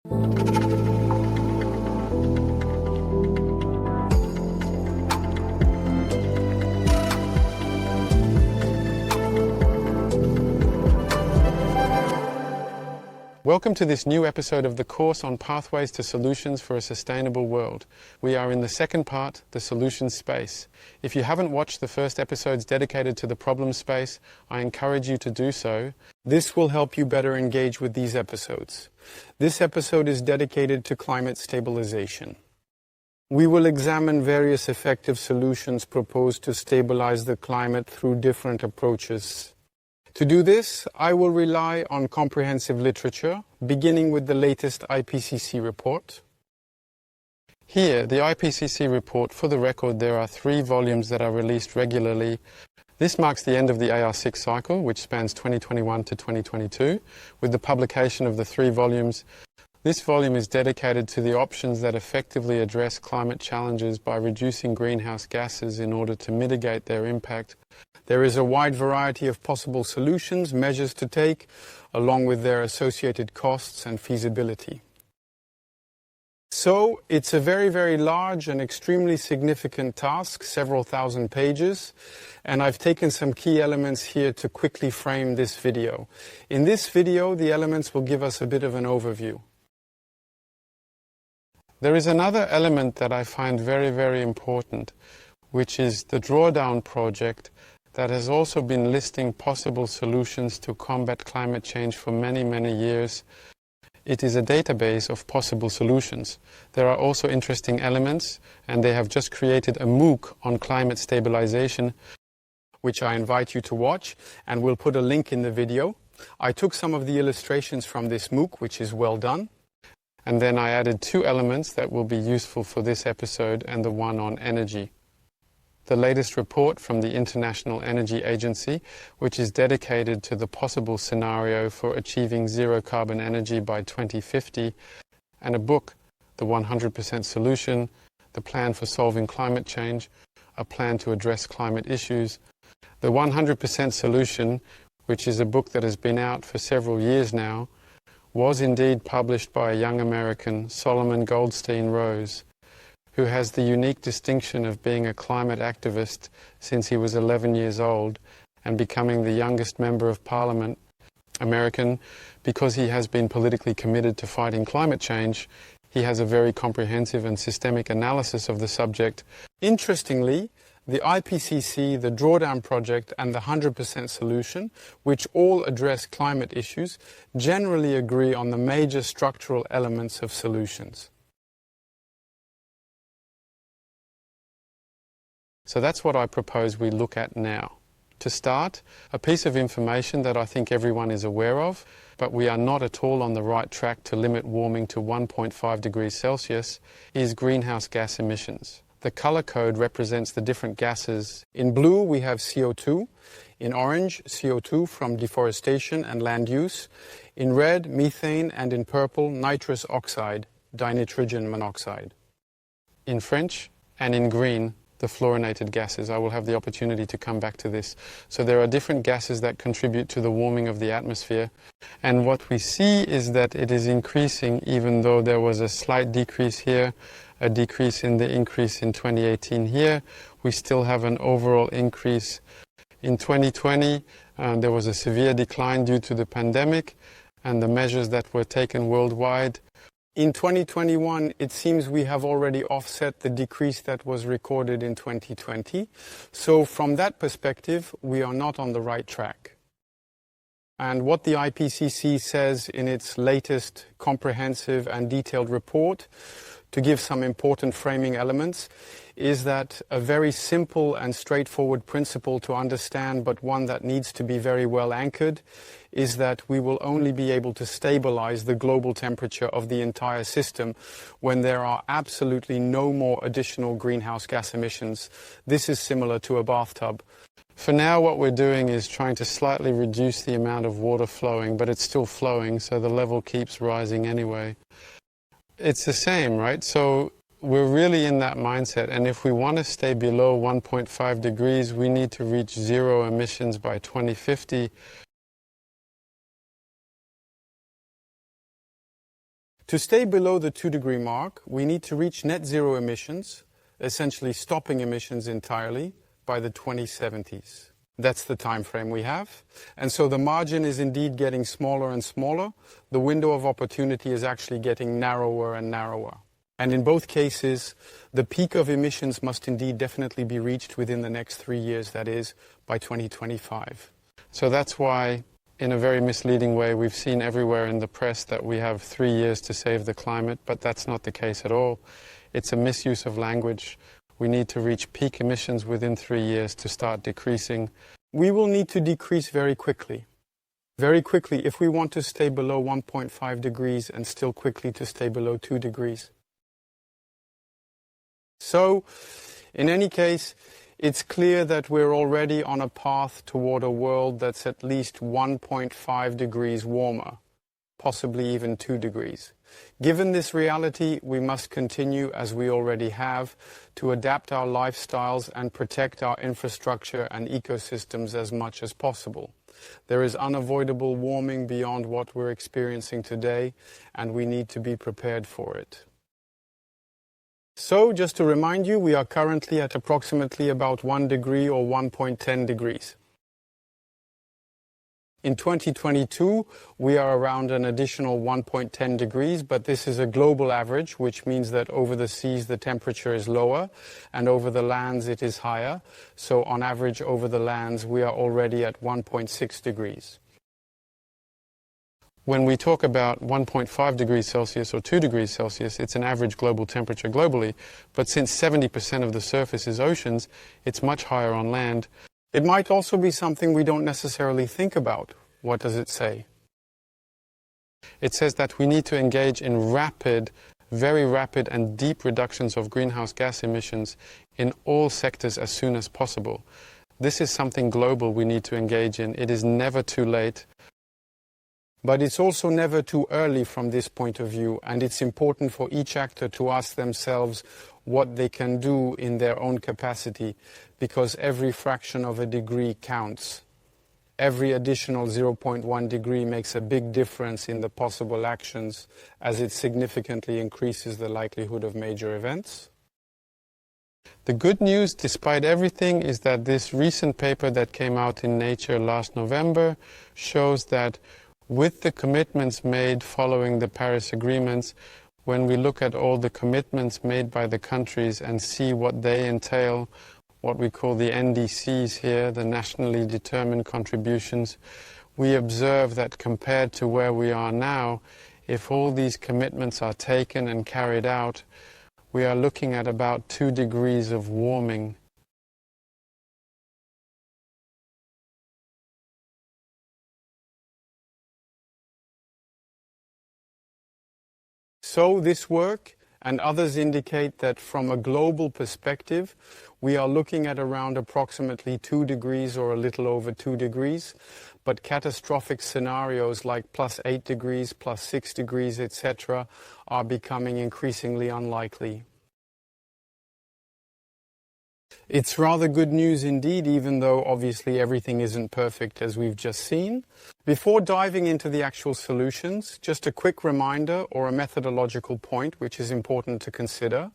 Welcome to this new episode of the course on Pathways to Solutions for a Sustainable World. We are in the second part, the solution space. If you haven't watched the first episodes dedicated to the problem space, I encourage you to do so. This will help you better engage with these episodes. This episode is dedicated to climate stabilization. We will examine various effective solutions proposed to stabilize the climate through different approaches. To do this, I will rely on comprehensive literature, beginning with the latest IPCC report. Here, the IPCC report, for the record, there are 3 volumes that are released regularly. This marks the end of the AR6 cycle, which spans 2021 to 2022, with the publication of the 3 volumes. This volume is dedicated to the options that effectively address climate challenges by reducing greenhouse gases in order to mitigate their impact. There is a wide variety of possible solutions, measures to take, along with their associated costs and feasibility. So, it's a very, very large and extremely significant task, several thousand pages, and I've taken some key elements here to quickly frame this video. In this video, the elements will give us a bit of an overview. There is another element that I find very, very important, which is the drawdown project that has also been listing possible solutions to combat climate change for many, many years. It is a database of possible solutions. There are also interesting elements, and they have just created a MOOC on climate stabilization, which I invite you to watch, and we'll put a link in the video. I took some of the illustrations from this MOOC, which is well done, and then I added 2 elements that will be useful for this episode and the one on energy. The latest report from the International Energy Agency, which is dedicated to the possible scenario for achieving zero carbon energy by 2050, and a book, The 100% Solution, The Plan for Solving Climate Change, A Plan to Address Climate Issues. The 100% Solution, which is a book that has been out for several years now, was indeed published by a young American, Solomon Goldstein Rose, who has the unique distinction of being a climate activist since he was 11 years old and becoming the youngest member of Parliament, American, because he has been politically committed to fighting climate change. He has a very comprehensive and systemic analysis of the subject. Interestingly, the IPCC, the Drawdown Project, and the 100% Solution, which all address climate issues, generally agree on the major structural elements of solutions. So that's what I propose we look at now. To start, a piece of information that I think everyone is aware of, but we are not at all on the right track to limit warming to 1.5 degrees Celsius, is greenhouse gas emissions. The color code represents the different gases. In blue, we have CO2. In orange, CO2 from deforestation and land use. In red, methane, and in purple, nitrous oxide, dinitrogen monoxide. In French, and in green, the fluorinated gases. I will have the opportunity to come back to this. So there are different gases that contribute to the warming of the atmosphere. And what we see is that it is increasing, even though there was a slight decrease here, a decrease in the increase in 2018 here. We still have an overall increase. In 2020, there was a severe decline due to the pandemic and the measures that were taken worldwide. In 2021, it seems we have already offset the decrease that was recorded in 2020. So from that perspective, we are not on the right track. And what the IPCC says in its latest comprehensive and detailed report, to give some important framing elements, is that a very simple and straightforward principle to understand, but one that needs to be very well anchored, is that we will only be able to stabilize the global temperature of the entire system when there are absolutely no more additional greenhouse gas emissions. This is similar to a bathtub. For now, what we're doing is trying to slightly reduce the amount of water flowing, but it's still flowing, so the level keeps rising anyway. It's the same, right? So we're really in that mindset, and if we want to stay below 1.5 degrees, we need to reach zero emissions by 2050. To stay below the 2-degree mark, we need to reach net zero emissions, essentially stopping emissions entirely, by the 2070s. That's the time frame we have. And so the margin is indeed getting smaller and smaller. The window of opportunity is actually getting narrower and narrower. And in both cases, the peak of emissions must indeed definitely be reached within the next 3 years, that is, by 2025. So that's why, in a very misleading way, we've seen everywhere in the press that we have 3 years to save the climate, but that's not the case at all. It's a misuse of language. We need to reach peak emissions within 3 years to start decreasing. We will need to decrease very quickly. Very quickly if we want to stay below 1.5 degrees and still quickly to stay below 2 degrees. So, in any case, it's clear that we're already on a path toward a world that's at least 1.5 degrees warmer, possibly even 2 degrees. Given this reality, we must continue, as we already have, to adapt our lifestyles and protect our infrastructure and ecosystems as much as possible. There is unavoidable warming beyond what we're experiencing today, and we need to be prepared for it. So, just to remind you, we are currently at approximately about 1 degree or 1.10 degrees. In 2022, we are around an additional 1.10 degrees, but this is a global average, which means that over the seas the temperature is lower, and over the lands it is higher. So on average over the lands we are already at 1.6 degrees. When we talk about 1.5 degrees Celsius or 2 degrees Celsius, it's an average global temperature globally, but since 70% of the surface is oceans, it's much higher on land. It might also be something we don't necessarily think about. What does it say? It says that we need to engage in rapid, very rapid and deep reductions of greenhouse gas emissions in all sectors as soon as possible. This is something global we need to engage in. It is never too late. But it's also never too early from this point of view, and it's important for each actor to ask themselves what they can do in their own capacity, because every fraction of a degree counts. Every additional 0.1 degree makes a big difference in the possible actions, as it significantly increases the likelihood of major events. The good news, despite everything, is that this recent paper that came out in Nature last November shows that with the commitments made following the Paris agreements, when we look at all the commitments made by the countries and see what they entail, what we call the NDCs here, the nationally determined contributions, we observe that compared to where we are now, if all these commitments are taken and carried out, we are looking at about 2 degrees of warming. So this work and others indicate that from a global perspective, we are looking at around approximately 2 degrees or a little over 2 degrees, but catastrophic scenarios like plus 8 degrees, plus 6 degrees, etc. are becoming increasingly unlikely. It's rather good news indeed, even though obviously everything isn't perfect as we've just seen. Before diving into the actual solutions, just a quick reminder or a methodological point which is important to consider.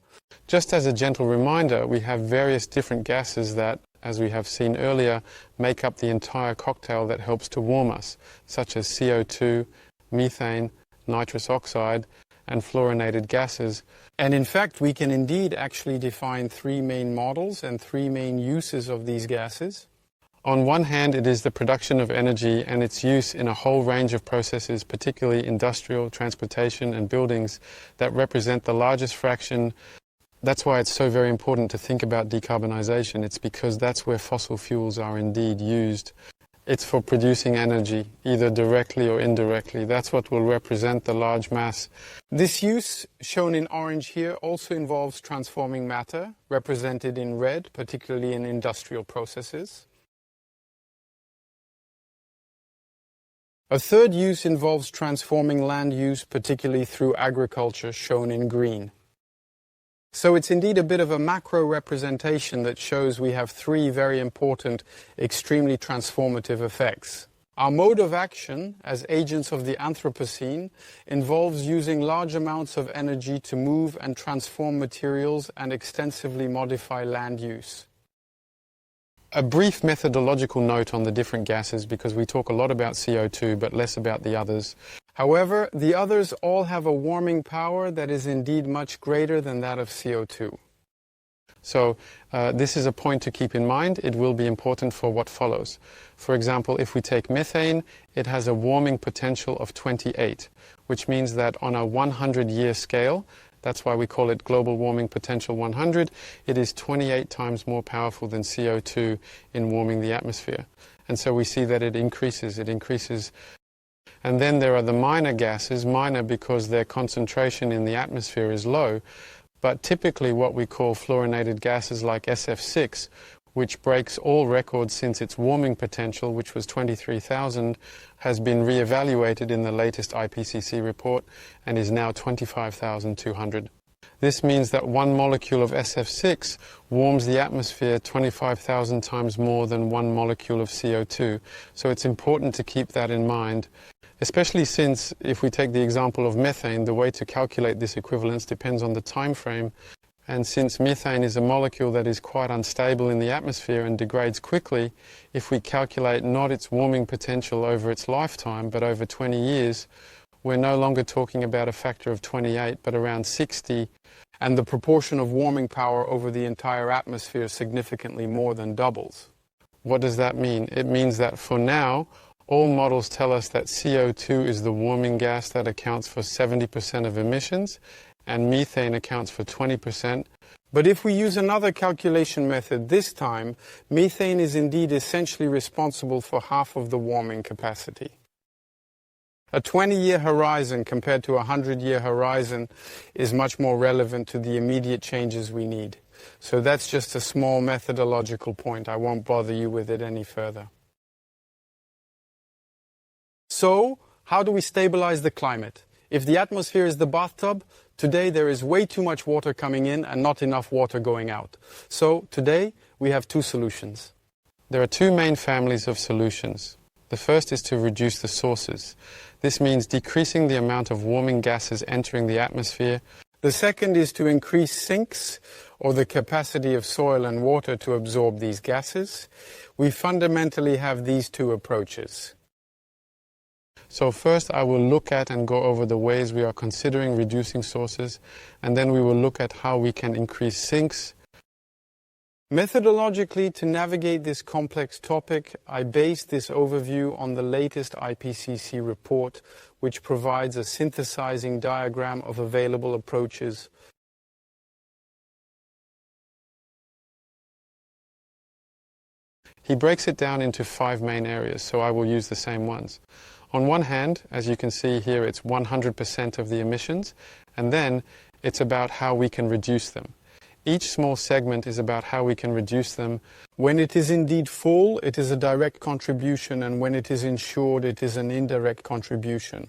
Just as a gentle reminder, we have various different gases that, as we have seen earlier, make up the entire cocktail that helps to warm us, such as CO2, methane, nitrous oxide, and fluorinated gases. And in fact, we can indeed actually define 3 main models and 3 main uses of these gases. On one hand, it is the production of energy and its use in a whole range of processes, particularly industrial, transportation, and buildings, that represent the largest fraction. That's why it's so very important to think about decarbonization. It's because that's where fossil fuels are indeed used. It's for producing energy, either directly or indirectly. That's what will represent the large mass. This use, shown in orange here, also involves transforming matter, represented in red, particularly in industrial processes. A third use involves transforming land use, particularly through agriculture, shown in green. So it's indeed a bit of a macro representation that shows we have 3 very important, extremely transformative effects. Our mode of action as agents of the Anthropocene involves using large amounts of energy to move and transform materials and extensively modify land use. A brief methodological note on the different gases, because we talk a lot about CO2 but less about the others. However, the others all have a warming power that is indeed much greater than that of CO2. So this is a point to keep in mind. It will be important for what follows. For example, if we take methane, it has a warming potential of 28, which means that on a 100-year scale, that's why we call it global warming potential 100, it is 28 times more powerful than CO2 in warming the atmosphere. And so we see that it increases. And then there are the minor gases, minor because their concentration in the atmosphere is low, but typically what we call fluorinated gases like SF6, which breaks all records since its warming potential, which was 23,000, has been re-evaluated in the latest IPCC report and is now 25,200. This means that one molecule of SF6 warms the atmosphere 25,000 times more than one molecule of CO2. So it's important to keep that in mind, especially since, if we take the example of methane, the way to calculate this equivalence depends on the time frame. And since methane is a molecule that is quite unstable in the atmosphere and degrades quickly, if we calculate not its warming potential over its lifetime, but over 20 years, we're no longer talking about a factor of 28, but around 60. And the proportion of warming power over the entire atmosphere significantly more than doubles. What does that mean? It means that for now, all models tell us that CO2 is the warming gas that accounts for 70% of emissions, and methane accounts for 20%. But if we use another calculation method this time, methane is indeed essentially responsible for half of the warming capacity. A 20-year horizon compared to a 100-year horizon is much more relevant to the immediate changes we need. So that's just a small methodological point. I won't bother you with it any further. So, how do we stabilize the climate? If the atmosphere is the bathtub, today there is way too much water coming in and not enough water going out. So, today we have two solutions. There are two main families of solutions. The first is to reduce the sources. This means decreasing the amount of warming gases entering the atmosphere. The second is to increase sinks, or the capacity of soil and water to absorb these gases. We fundamentally have these two approaches. So first I will look at and go over the ways we are considering reducing sources, and then we will look at how we can increase sinks. Methodologically, to navigate this complex topic, I based this overview on the latest IPCC report, which provides a synthesizing diagram of available approaches. He breaks it down into 5 main areas, so I will use the same ones. On one hand, as you can see here, it's 100% of the emissions, and then it's about how we can reduce them. Each small segment is about how we can reduce them. When it is indeed full, it is a direct contribution, and when it is insured, it is an indirect contribution.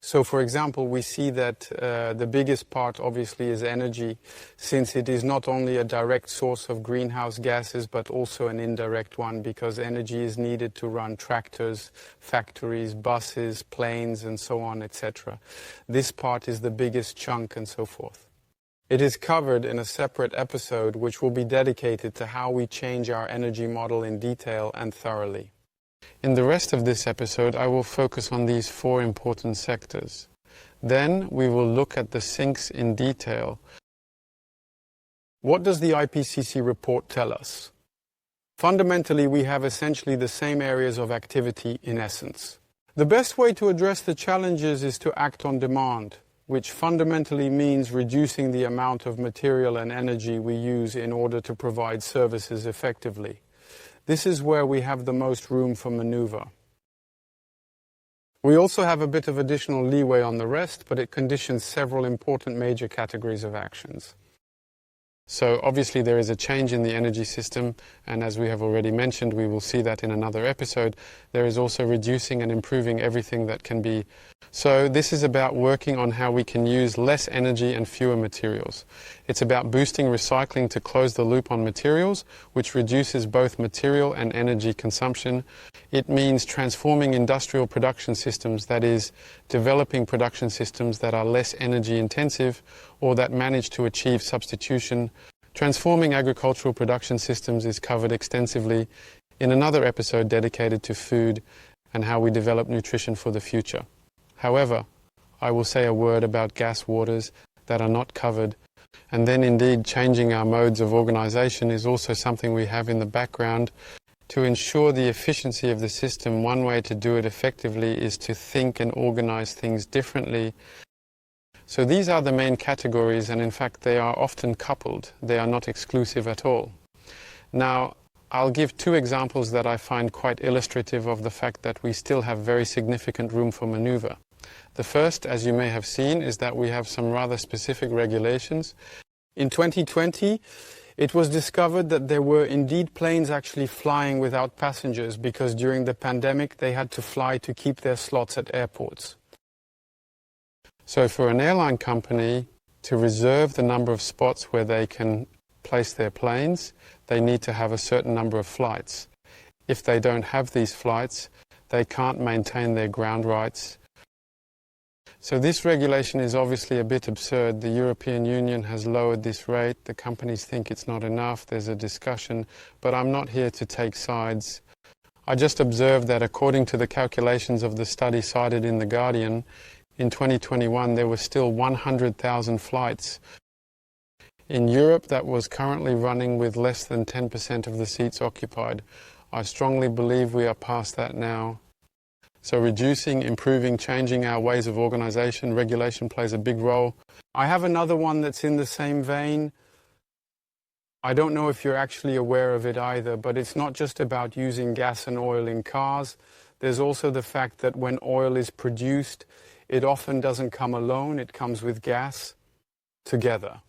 So, for example, we see that the biggest part obviously is energy, since it is not only a direct source of greenhouse gases, but also an indirect one, because energy is needed to run tractors, factories, buses, planes, and so on, etc. This part is the biggest chunk and so forth. It is covered in a separate episode, which will be dedicated to how we change our energy model in detail and thoroughly. In the rest of this episode, I will focus on these 4 important sectors. Then we will look at the sinks in detail. What does the IPCC report tell us? Fundamentally, we have essentially the same areas of activity in essence. The best way to address the challenges is to act on demand, which fundamentally means reducing the amount of material and energy we use in order to provide services effectively. This is where we have the most room for maneuver. We also have a bit of additional leeway on the rest, but it conditions several important major categories of actions. So obviously there is a change in the energy system, and as we have already mentioned, we will see that in another episode, there is also reducing and improving everything that can be. So this is about working on how we can use less energy and fewer materials. It's about boosting recycling to close the loop on materials, which reduces both material and energy consumption. It means transforming industrial production systems, that is, developing production systems that are less energy intensive or that manage to achieve substitution. Transforming agricultural production systems is covered extensively in another episode dedicated to food and how we develop nutrition for the future. However, I will say a word about gas waters that are not covered, and then indeed changing our modes of organisation is also something we have in the background. To ensure the efficiency of the system, one way to do it effectively is to think and organise things differently. So these are the main categories, and in fact they are often coupled. They are not exclusive at all. Now, I'll give two examples that I find quite illustrative of the fact that we still have very significant room for manoeuvre. The first, as you may have seen, is that we have some rather specific regulations. In 2020, it was discovered that there were indeed planes actually flying without passengers because during the pandemic they had to fly to keep their slots at airports. So for an airline company to reserve the number of spots where they can place their planes, they need to have a certain number of flights. If they don't have these flights, they can't maintain their ground rights. So this regulation is obviously a bit absurd. The European Union has lowered this rate. The companies think it's not enough. There's a discussion, but I'm not here to take sides. I just observed that according to the calculations of the study cited in The Guardian, in 2021 there were still 100,000 flights in Europe that was currently running with less than 10% of the seats occupied. I strongly believe we are past that now. So reducing, improving, changing our ways of organisation, regulation plays a big role. I have another one that's in the same vein. I don't know if you're actually aware of it either, but it's not just about using gas and oil in cars. There's also the fact that when oil is produced, it often doesn't come alone, it comes with gas together.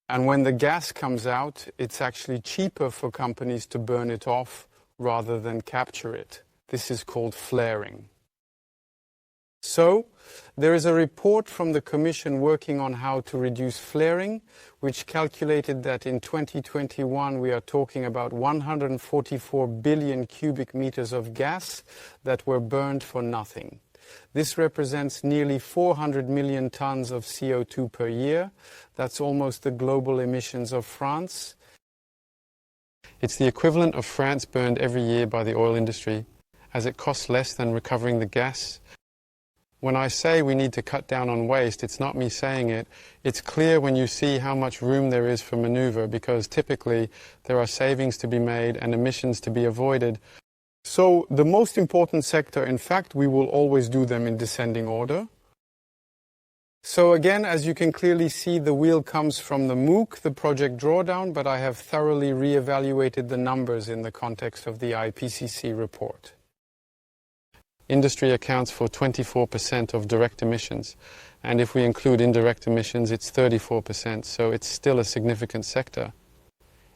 And when the gas comes out, it's actually cheaper for companies to burn it off rather than capture it. This is called flaring. So, there is a report from the Commission working on how to reduce flaring, which calculated that in 2021 we are talking about 144 billion cubic meters of gas that were burned for nothing. This represents nearly 400 million tons of CO2 per year. That's almost the global emissions of France. It's the equivalent of France burned every year by the oil industry, as it costs less than recovering the gas. When I say we need to cut down on waste, it's not me saying it. It's clear when you see how much room there is for manoeuvre, because typically there are savings to be made and emissions to be avoided. So the most important sector, in fact, we will always do them in descending order. So again, as you can clearly see, the wheel comes from the MOOC, the project drawdown, but I have thoroughly re-evaluated the numbers in the context of the IPCC report. Industry accounts for 24% of direct emissions, and if we include indirect emissions, it's 34%, so it's still a significant sector.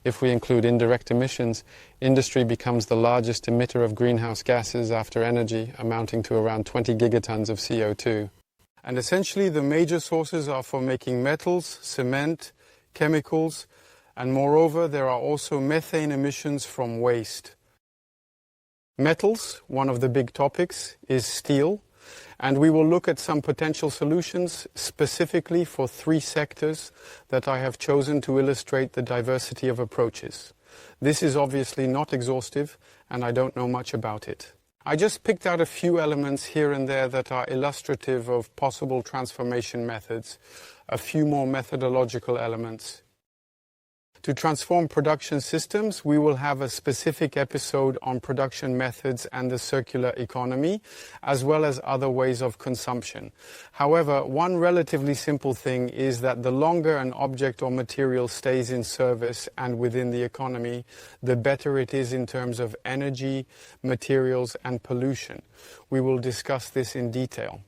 If we include indirect emissions, industry becomes the largest emitter of greenhouse gases after energy, amounting to around 20 gigatons of CO2. And essentially the major sources are for making metals, cement, chemicals, and moreover there are also methane emissions from waste. Metals, one of the big topics, is steel, and we will look at some potential solutions specifically for 3 sectors that I have chosen to illustrate the diversity of approaches. This is obviously not exhaustive, and I don't know much about it. I just picked out a few elements here and there that are illustrative of possible transformation methods, a few more methodological elements. To transform production systems, we will have a specific episode on production methods and the circular economy, as well as other ways of consumption. However, one relatively simple thing is that the longer an object or material stays in service and within the economy, the better it is in terms of energy, materials, and pollution. We will discuss this in detail.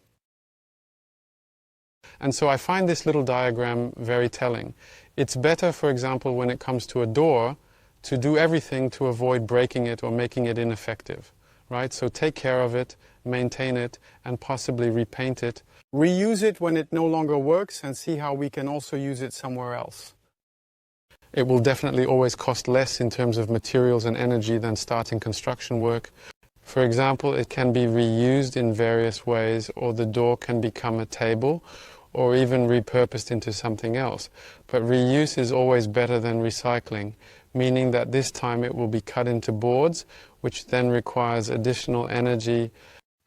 And so I find this little diagram very telling. It's better, for example, when it comes to a door, to do everything to avoid breaking it or making it ineffective, right? So take care of it, maintain it, and possibly repaint it. Reuse it when it no longer works and see how we can also use it somewhere else. It will definitely always cost less in terms of materials and energy than starting construction work. For example, it can be reused in various ways, or the door can become a table, or even repurposed into something else. But reuse is always better than recycling, meaning that this time it will be cut into boards, which then requires additional energy.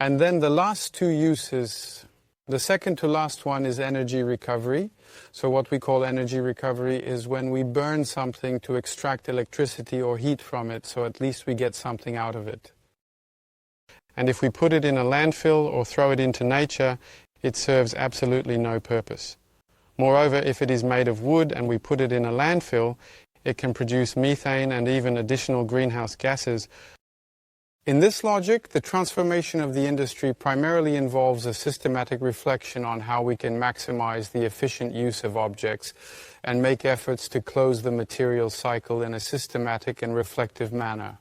And then the last two uses, the second to last one is energy recovery. So what we call energy recovery is when we burn something to extract electricity or heat from it, so at least we get something out of it. And if we put it in a landfill or throw it into nature, it serves absolutely no purpose. Moreover, if it is made of wood and we put it in a landfill, it can produce methane and even additional greenhouse gases. In this logic, the transformation of the industry primarily involves a systematic reflection on how we can maximize the efficient use of objects and make efforts to close the material cycle in a systematic and reflective manner.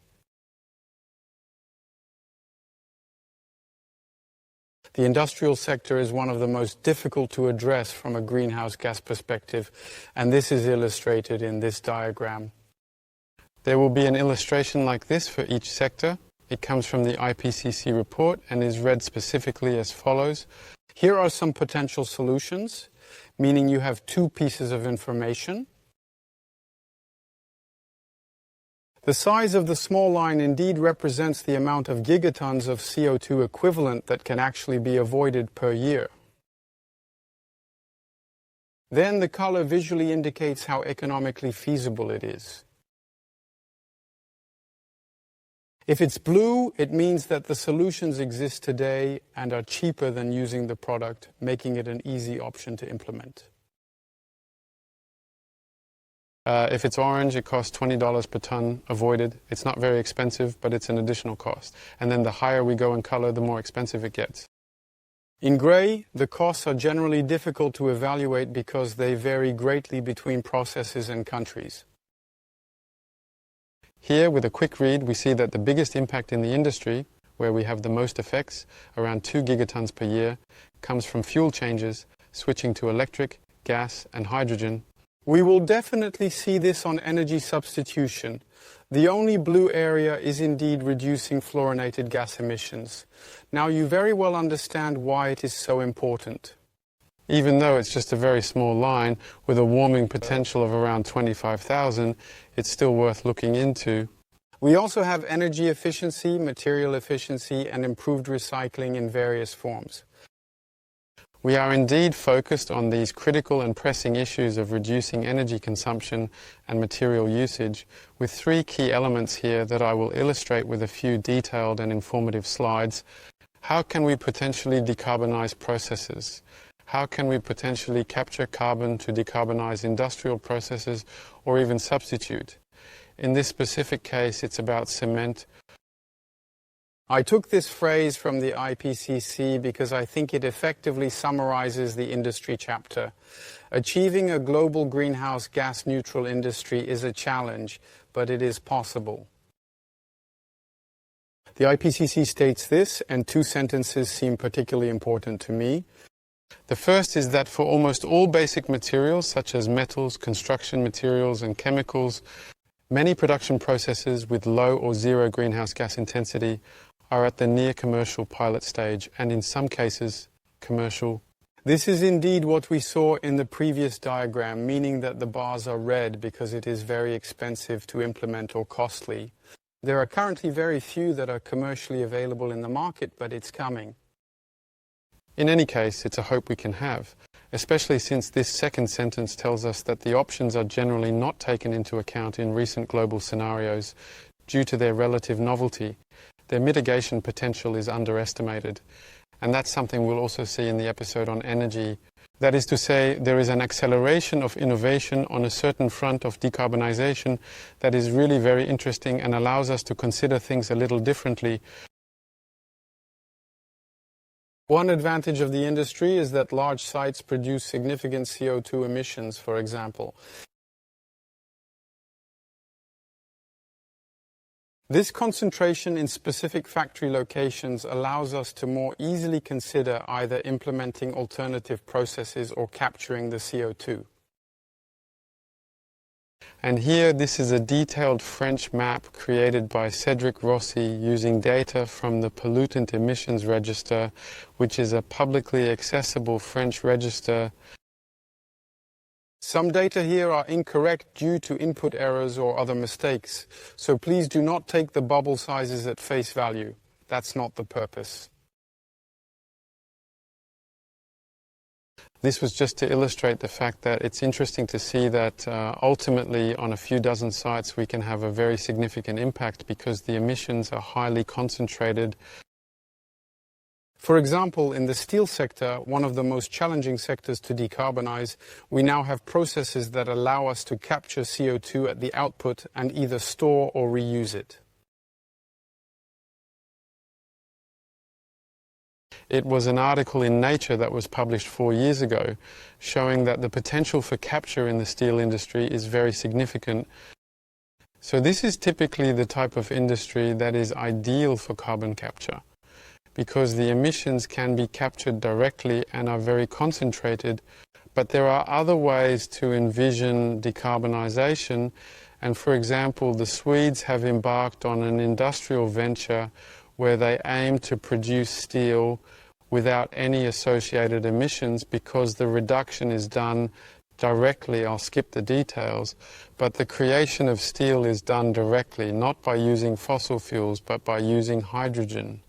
The industrial sector is one of the most difficult to address from a greenhouse gas perspective, and this is illustrated in this diagram. There will be an illustration like this for each sector. It comes from the IPCC report and is read specifically as follows. Here are some potential solutions, meaning you have two pieces of information. The size of the small line indeed represents the amount of gigatons of CO2 equivalent that can actually be avoided per year. Then the color visually indicates how economically feasible it is. If it's blue, it means that the solutions exist today and are cheaper than using the product, making it an easy option to implement. If it's orange, it costs $20 per ton avoided. It's not very expensive, but it's an additional cost. And then the higher we go in color, the more expensive it gets. In gray, the costs are generally difficult to evaluate because they vary greatly between processes and countries. Here, with a quick read, we see that the biggest impact in the industry, where we have the most effects, around 2 gigatons per year, comes from fuel changes, switching to electric, gas, and hydrogen. We will definitely see this on energy substitution. The only blue area is indeed reducing fluorinated gas emissions. Now you very well understand why it is so important. Even though it's just a very small line with a warming potential of around 25,000, it's still worth looking into. We also have energy efficiency, material efficiency, and improved recycling in various forms. We are indeed focused on these critical and pressing issues of reducing energy consumption and material usage, with 3 key elements here that I will illustrate with a few detailed and informative slides. How can we potentially decarbonize processes? How can we potentially capture carbon to decarbonize industrial processes or even substitute? In this specific case, it's about cement. I took this phrase from the IPCC because I think it effectively summarizes the industry chapter. Achieving a global greenhouse gas neutral industry is a challenge, but it is possible. The IPCC states this, and 2 sentences seem particularly important to me. The first is that for almost all basic materials, such as metals, construction materials, and chemicals, many production processes with low or zero greenhouse gas intensity are at the near commercial pilot stage, and in some cases, commercial. This is indeed what we saw in the previous diagram, meaning that the bars are red because it is very expensive to implement or costly. There are currently very few that are commercially available in the market, but it's coming. In any case, it's a hope we can have, especially since this second sentence tells us that the options are generally not taken into account in recent global scenarios due to their relative novelty. Their mitigation potential is underestimated, and that's something we'll also see in the episode on energy. That is to say, there is an acceleration of innovation on a certain front of decarbonization that is really very interesting and allows us to consider things a little differently. One advantage of the industry is that large sites produce significant CO2 emissions, for example. This concentration in specific factory locations allows us to more easily consider either implementing alternative processes or capturing the CO2. And here, this is a detailed French map created by Cédric Rossi using data from the Pollutant Emissions Register, which is a publicly accessible French register. Some data here are incorrect due to input errors or other mistakes, so please do not take the bubble sizes at face value. That's not the purpose. This was just to illustrate the fact that it's interesting to see that ultimately on a few dozen sites we can have a very significant impact because the emissions are highly concentrated. For example, in the steel sector, one of the most challenging sectors to decarbonize, we now have processes that allow us to capture CO2 at the output and either store or reuse it. It was an article in Nature that was published 4 years ago showing that the potential for capture in the steel industry is very significant. So this is typically the type of industry that is ideal for carbon capture, because the emissions can be captured directly and are very concentrated. But there are other ways to envision decarbonization, and for example, the Swedes have embarked on an industrial venture where they aim to produce steel without any associated emissions because the reduction is done directly. I'll skip the details, but the creation of steel is done directly, not by using fossil fuels, but by using hydrogen.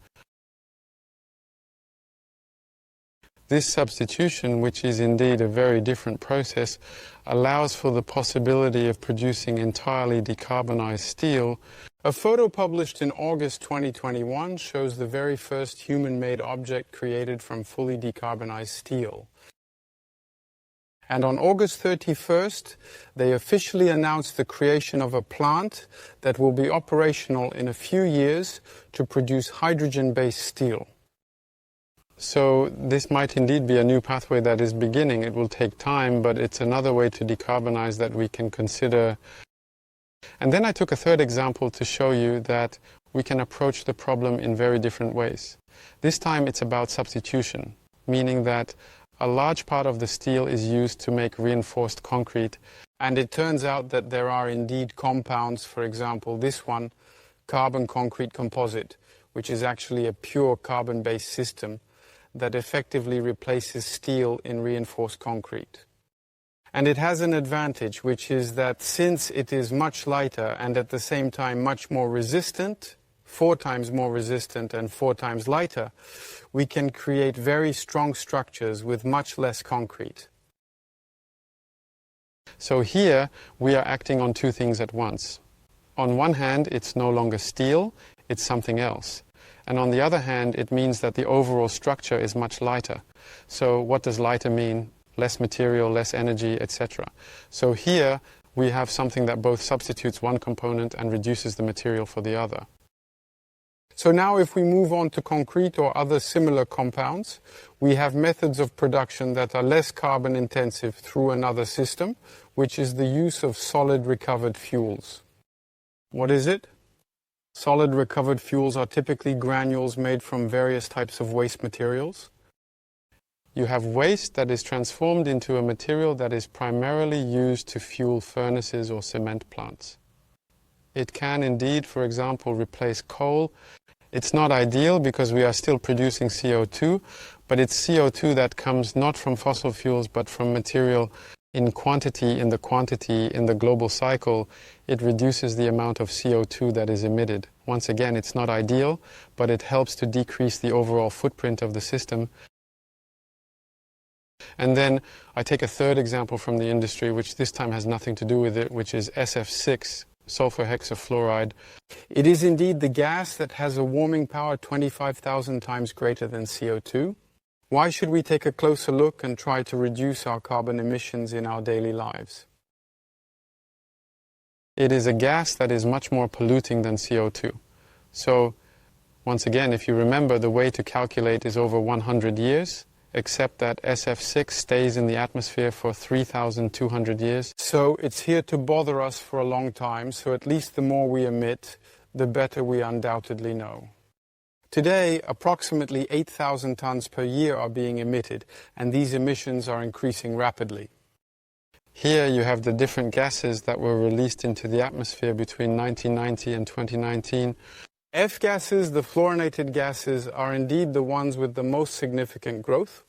This substitution, which is indeed a very different process, allows for the possibility of producing entirely decarbonized steel. A photo published in August 2021 shows the very first human-made object created from fully decarbonized steel. And on August 31st, they officially announced the creation of a plant that will be operational in a few years to produce hydrogen-based steel. So this might indeed be a new pathway that is beginning. It will take time, but it's another way to decarbonize that we can consider. And then I took a third example to show you that we can approach the problem in very different ways. This time it's about substitution, meaning that a large part of the steel is used to make reinforced concrete. And it turns out that there are indeed compounds, for example, this one, carbon concrete composite, which is actually a pure carbon-based system that effectively replaces steel in reinforced concrete. And it has an advantage, which is that since it is much lighter and at the same time much more resistant, 4 times more resistant and 4 times lighter, we can create very strong structures with much less concrete. So here we are acting on 2 things at once. On one hand, it's no longer steel, it's something else. And on the other hand, it means that the overall structure is much lighter. So what does lighter mean? Less material, less energy, etc. So here we have something that both substitutes one component and reduces the material for the other. So now if we move on to concrete or other similar compounds, we have methods of production that are less carbon intensive through another system, which is the use of solid recovered fuels. What is it? Solid recovered fuels are typically granules made from various types of waste materials. You have waste that is transformed into a material that is primarily used to fuel furnaces or cement plants. It can indeed, for example, replace coal. It's not ideal because we are still producing CO2, but it's CO2 that comes not from fossil fuels but from material in quantity, in the global cycle. It reduces the amount of CO2 that is emitted. Once again, it's not ideal, but it helps to decrease the overall footprint of the system. And then I take a third example from the industry, which this time has nothing to do with it, which is SF6, sulfur hexafluoride. It is indeed the gas that has a warming power 25,000 times greater than CO2. Why should we take a closer look and try to reduce our carbon emissions in our daily lives? It is a gas that is much more polluting than CO2. So Once again, if you remember, the way to calculate is over 100 years, except that SF6 stays in the atmosphere for 3,200 years. So it's here to bother us for a long time, so at least the more we emit, the better we undoubtedly know. Today, approximately 8,000 tons per year are being emitted, and these emissions are increasing rapidly. Here you have the different gases that were released into the atmosphere between 1990 and 2019. F gases, the fluorinated gases, are indeed the ones with the most significant growth.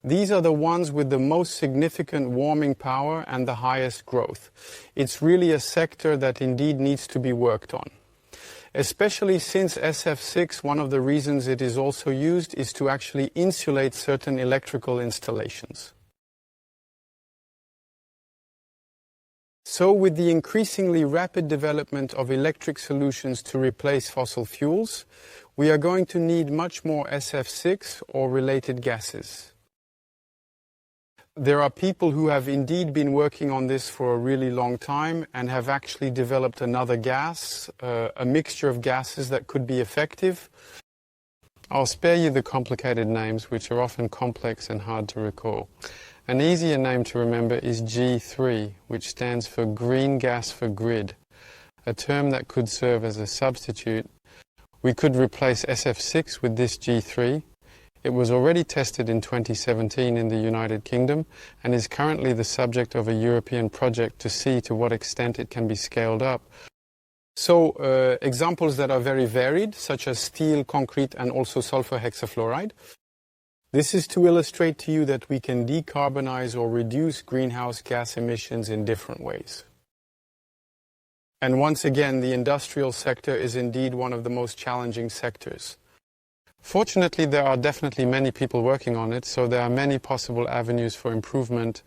These are the ones with the most significant warming power and the highest growth. It's really a sector that indeed needs to be worked on. Especially since SF6, one of the reasons it is also used is to actually insulate certain electrical installations. So with the increasingly rapid development of electric solutions to replace fossil fuels, we are going to need much more SF6 or related gases. There are people who have indeed been working on this for a really long time and have actually developed another gas, a mixture of gases that could be effective. I'll spare you the complicated names, which are often complex and hard to recall. An easier name to remember is G3, which stands for Green Gas for Grid, a term that could serve as a substitute. We could replace SF6 with this G3. It was already tested in 2017 in the United Kingdom and is currently the subject of a European project to see to what extent it can be scaled up. So examples that are very varied, such as steel, concrete, and also sulfur hexafluoride. This is to illustrate to you that we can decarbonize or reduce greenhouse gas emissions in different ways. And once again, the industrial sector is indeed one of the most challenging sectors. Fortunately, there are definitely many people working on it, so there are many possible avenues for improvement.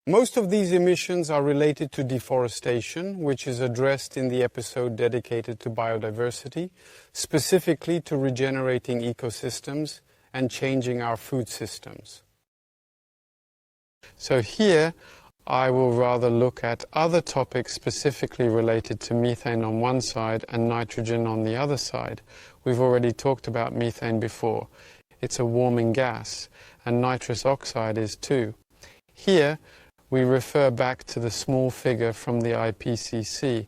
Most of these emissions are related to deforestation, which is addressed in the episode dedicated to biodiversity, specifically to regenerating ecosystems and changing our food systems. So here I will rather look at other topics specifically related to methane on one side and nitrogen on the other side. We've already talked about methane before. It's a warming gas, and nitrous oxide is too. Here we refer back to the small figure from the IPCC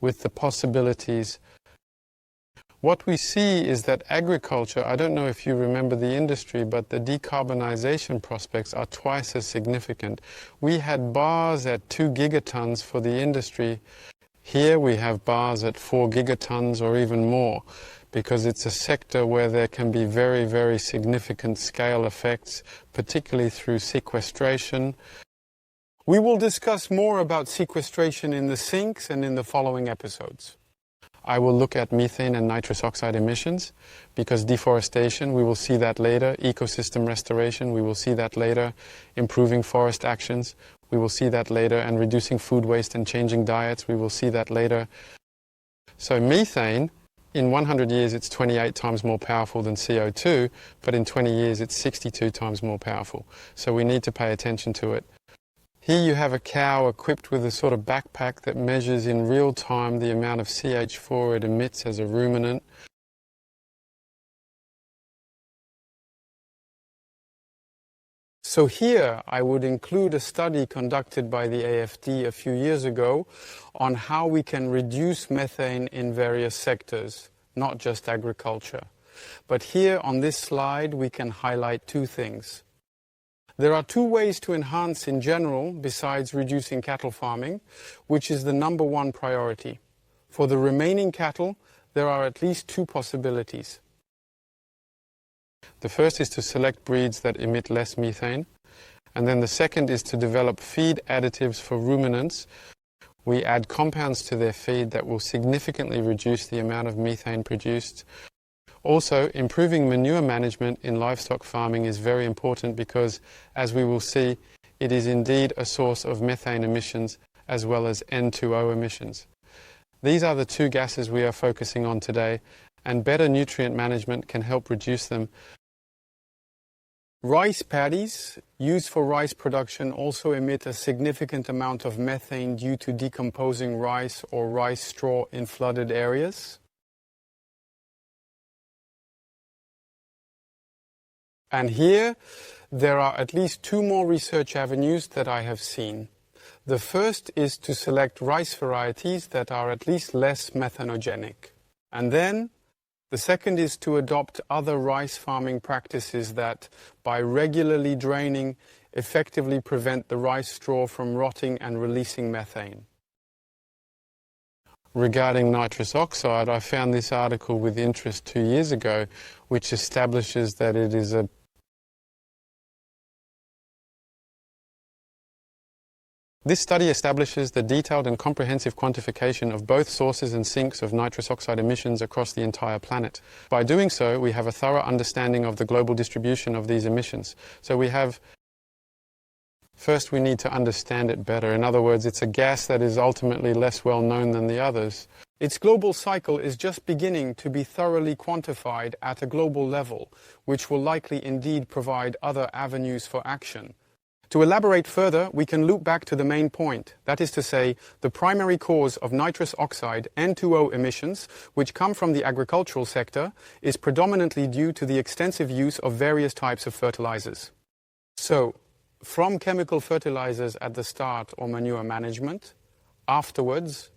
with the possibilities. What we see is that agriculture, I don't know if you remember the industry, but the decarbonization prospects are twice as significant. We had bars at 2 gigatons for the industry. Here we have bars at 4 gigatons or even more, because it's a sector where there can be very, very significant scale effects, particularly through sequestration. We will discuss more about sequestration in the sinks and in the following episodes. I will look at methane and nitrous oxide emissions, because deforestation, we will see that later. Ecosystem restoration, we will see that later. Improving forest actions, we will see that later. And reducing food waste and changing diets, we will see that later. So methane, in 100 years it's 28 times more powerful than CO2, but in 20 years it's 62 times more powerful. So we need to pay attention to it. Here you have a cow equipped with a sort of backpack that measures in real time the amount of CH4 it emits as a ruminant. So here I would include a study conducted by the AFD a few years ago on how we can reduce methane in various sectors, not just agriculture. But here on this slide we can highlight two things. There are two ways to enhance in general, besides reducing cattle farming, which is the number one priority. For the remaining cattle, there are at least two possibilities. The first is to select breeds that emit less methane, and then the second is to develop feed additives for ruminants. We add compounds to their feed that will significantly reduce the amount of methane produced. Also, improving manure management in livestock farming is very important because, as we will see, it is indeed a source of methane emissions as well as N2O emissions. These are the two gases we are focusing on today, and better nutrient management can help reduce them. Rice paddies used for rice production also emit a significant amount of methane due to decomposing rice or rice straw in flooded areas. And here there are at least two more research avenues that I have seen. The first is to select rice varieties that are at least less methanogenic. And then the second is to adopt other rice farming practices that, by regularly draining, effectively prevent the rice straw from rotting and releasing methane. Regarding nitrous oxide, I found this article with interest 2 years ago, which establishes that it is a This study establishes the detailed and comprehensive quantification of both sources and sinks of nitrous oxide emissions across the entire planet. By doing so, we have a thorough understanding of the global distribution of these emissions. First, we need to understand it better. In other words, it's a gas that is ultimately less well known than the others. Its global cycle is just beginning to be thoroughly quantified at a global level, which will likely indeed provide other avenues for action. To elaborate further, we can loop back to the main point, that is to say, the primary cause of nitrous oxide N2O emissions, which come from the agricultural sector, is predominantly due to the extensive use of various types of fertilizers. So, from chemical fertilizers at the start or manure management, afterwards,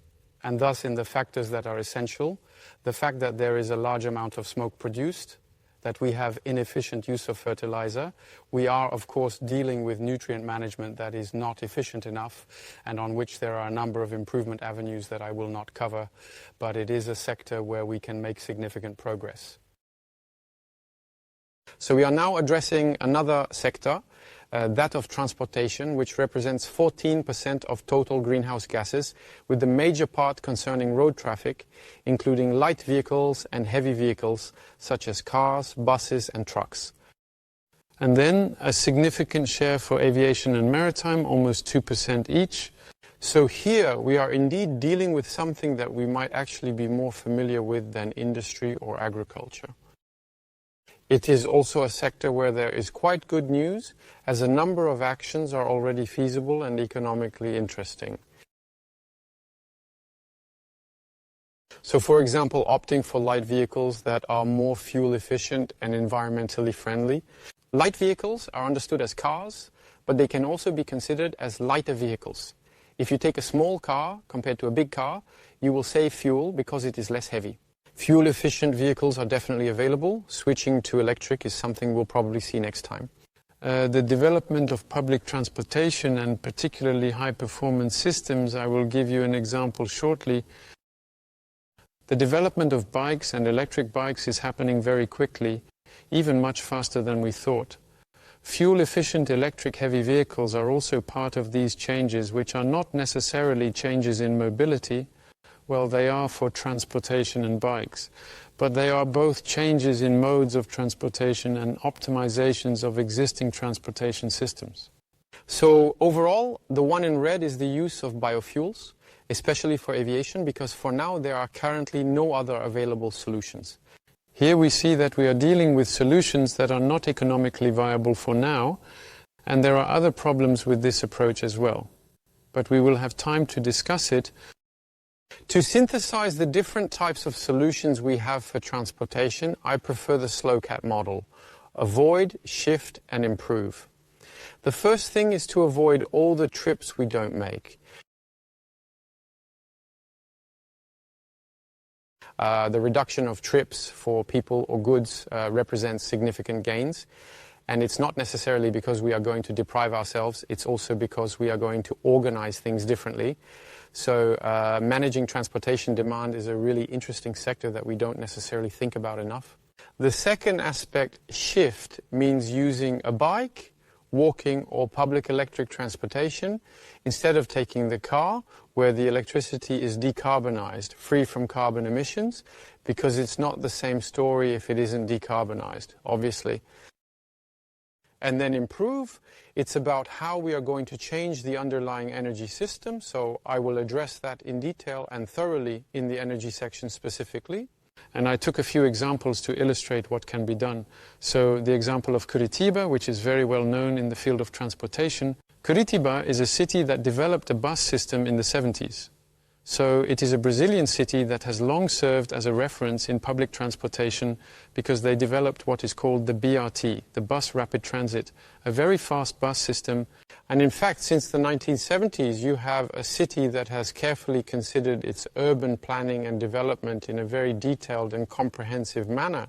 and thus in the factors that are essential, the fact that there is a large amount of smoke produced, that we have inefficient use of fertilizer. We are, of course, dealing with nutrient management that is not efficient enough and on which there are a number of improvement avenues that I will not cover, but it is a sector where we can make significant progress. So we are now addressing another sector, that of transportation, which represents 14% of total greenhouse gases, with the major part concerning road traffic, including light vehicles and heavy vehicles, such as cars, buses and trucks. And then a significant share for aviation and maritime, almost 2% each. So here we are indeed dealing with something that we might actually be more familiar with than industry or agriculture. It is also a sector where there is quite good news, as a number of actions are already feasible and economically interesting. So, for example, opting for light vehicles that are more fuel efficient and environmentally friendly. Light vehicles are understood as cars, but they can also be considered as lighter vehicles. If you take a small car compared to a big car, you will save fuel because it is less heavy. Fuel-efficient vehicles are definitely available. Switching to electric is something we'll probably see next time. The development of public transportation and particularly high-performance systems, I will give you an example shortly. The development of bikes and electric bikes is happening very quickly, even much faster than we thought. Fuel-efficient electric heavy vehicles are also part of these changes, which are not necessarily changes in mobility. Well, they are for transportation and bikes, but they are both changes in modes of transportation and optimizations of existing transportation systems. So overall, the one in red is the use of biofuels, especially for aviation, because for now there are currently no other available solutions. Here we see that we are dealing with solutions that are not economically viable for now, and there are other problems with this approach as well. But we will have time to discuss it. To synthesize the different types of solutions we have for transportation, I prefer the SLOCAT model: avoid, shift and improve. The first thing is to avoid all the trips we don't make. The reduction of trips for people or goods represents significant gains. And it's not necessarily because we are going to deprive ourselves, it's also because we are going to organize things differently. So managing transportation demand is a really interesting sector that we don't necessarily think about enough. The second aspect, shift, means using a bike, walking or public electric transportation instead of taking the car, where the electricity is decarbonized, free from carbon emissions, because it's not the same story if it isn't decarbonized, obviously. And then improve, it's about how we are going to change the underlying energy system, so I will address that in detail and thoroughly in the energy section specifically. And I took a few examples to illustrate what can be done. So the example of Curitiba, which is very well known in the field of transportation. Curitiba is a city that developed a bus system in the 70s. So it is a Brazilian city that has long served as a reference in public transportation because they developed what is called the BRT, the Bus Rapid Transit, a very fast bus system. And in fact, since the 1970s, you have a city that has carefully considered its urban planning and development in a very detailed and comprehensive manner,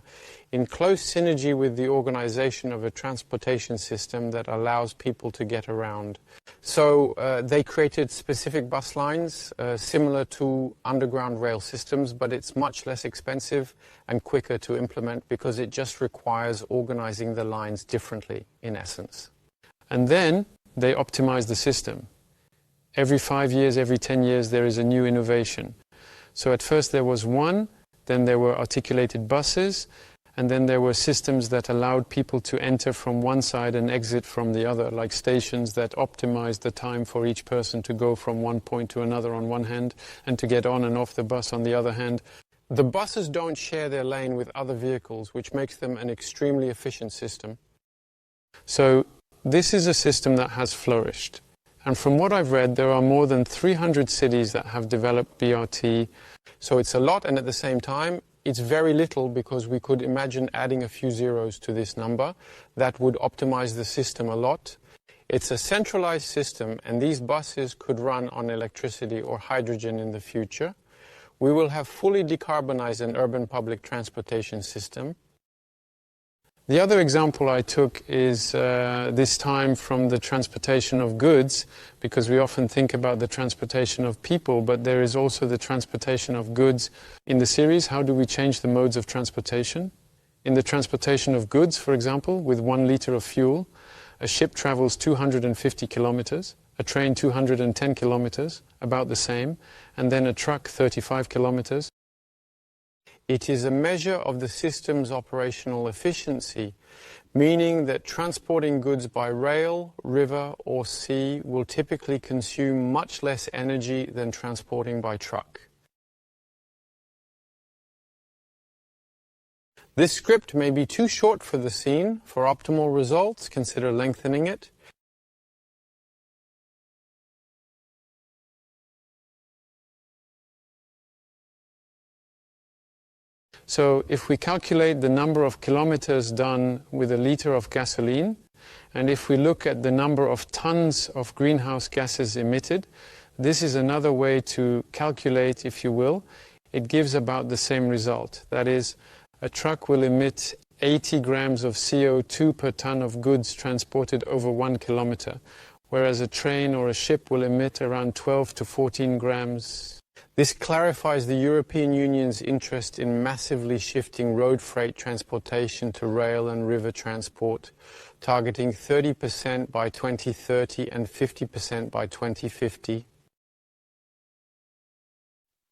in close synergy with the organization of a transportation system that allows people to get around. So they created specific bus lines similar to underground rail systems, but it's much less expensive and quicker to implement because it just requires organizing the lines differently, in essence. And then they optimize the system. Every 5 years, every 10 years, there is a new innovation. So at first there was one, then there were articulated buses, and then there were systems that allowed people to enter from one side and exit from the other, like stations that optimized the time for each person to go from one point to another on one hand and to get on and off the bus on the other hand. The buses don't share their lane with other vehicles, which makes them an extremely efficient system. So this is a system that has flourished. And from what I've read, there are more than 300 cities that have developed BRT. So it's a lot, and at the same time, it's very little because we could imagine adding a few zeros to this number. That would optimize the system a lot. It's a centralized system, and these buses could run on electricity or hydrogen in the future. We will have fully decarbonized an urban public transportation system. The other example I took is this time from the transportation of goods, because we often think about the transportation of people, but there is also the transportation of goods. In the series, how do we change the modes of transportation? In the transportation of goods, for example, with 1 liter of fuel, a ship travels 250 kilometers, a train 210 kilometers, about the same, and then a truck 35 kilometers. It is a measure of the system's operational efficiency, meaning that transporting goods by rail, river, or sea will typically consume much less energy than transporting by truck. This script may be too short for the scene. For optimal results, consider lengthening it. So if we calculate the number of kilometers done with a liter of gasoline, and if we look at the number of tons of greenhouse gases emitted, this is another way to calculate, if you will. It gives about the same result. That is, a truck will emit 80 grams of CO2 per ton of goods transported over 1 kilometer, whereas a train or a ship will emit around 12 to 14 grams. This clarifies the European Union's interest in massively shifting road freight transportation to rail and river transport, targeting 30% by 2030 and 50% by 2050.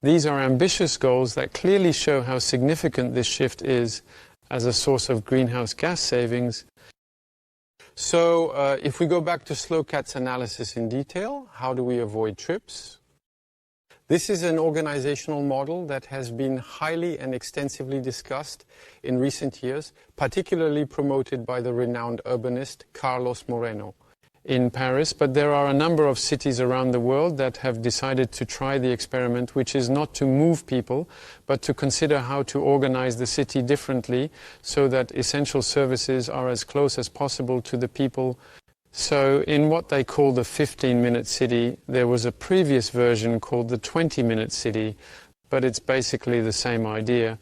These are ambitious goals that clearly show how significant this shift is as a source of greenhouse gas savings. So if we go back to Slowcat's analysis in detail, how do we avoid trips? This is an organizational model that has been highly and extensively discussed in recent years, particularly promoted by the renowned urbanist Carlos Moreno in Paris. But there are a number of cities around the world that have decided to try the experiment, which is not to move people, but to consider how to organize the city differently so that essential services are as close as possible to the people. So in what they call the 15-minute city, there was a previous version called the 20-minute city, but it's basically the same idea,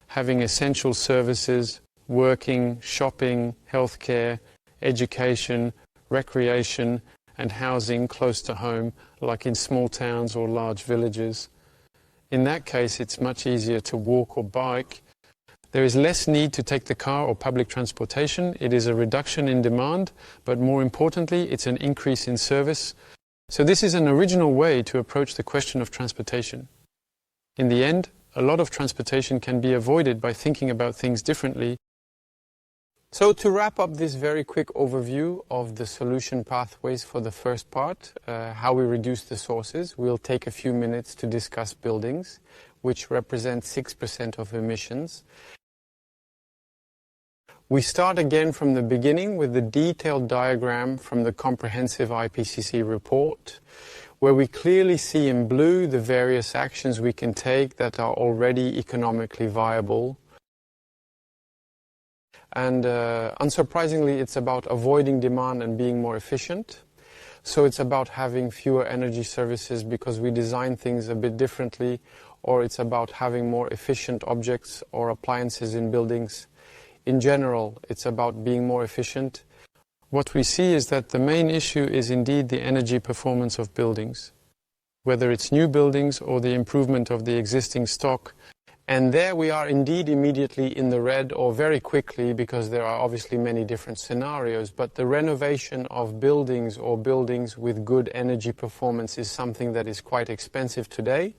having essential services, working, shopping, healthcare, education, recreation and housing close to home, like in small towns or large villages. In that case, it's much easier to walk or bike. There is less need to take the car or public transportation. It is a reduction in demand, but more importantly, it's an increase in service. So this is an original way to approach the question of transportation. In the end, a lot of transportation can be avoided by thinking about things differently. So to wrap up this very quick overview of the solution pathways for the first part, how we reduce the sources, we'll take a few minutes to discuss buildings, which represent 6% of emissions. We start again from the beginning with the detailed diagram from the comprehensive IPCC report, where we clearly see in blue the various actions we can take that are already economically viable. And unsurprisingly, it's about avoiding demand and being more efficient. So it's about having fewer energy services because we design things a bit differently, or it's about having more efficient objects or appliances in buildings. In general, it's about being more efficient. What we see is that the main issue is indeed the energy performance of buildings, whether it's new buildings or the improvement of the existing stock. And there we are indeed immediately in the red, or very quickly, because there are obviously many different scenarios. But the renovation of buildings or buildings with good energy performance is something that is quite expensive today.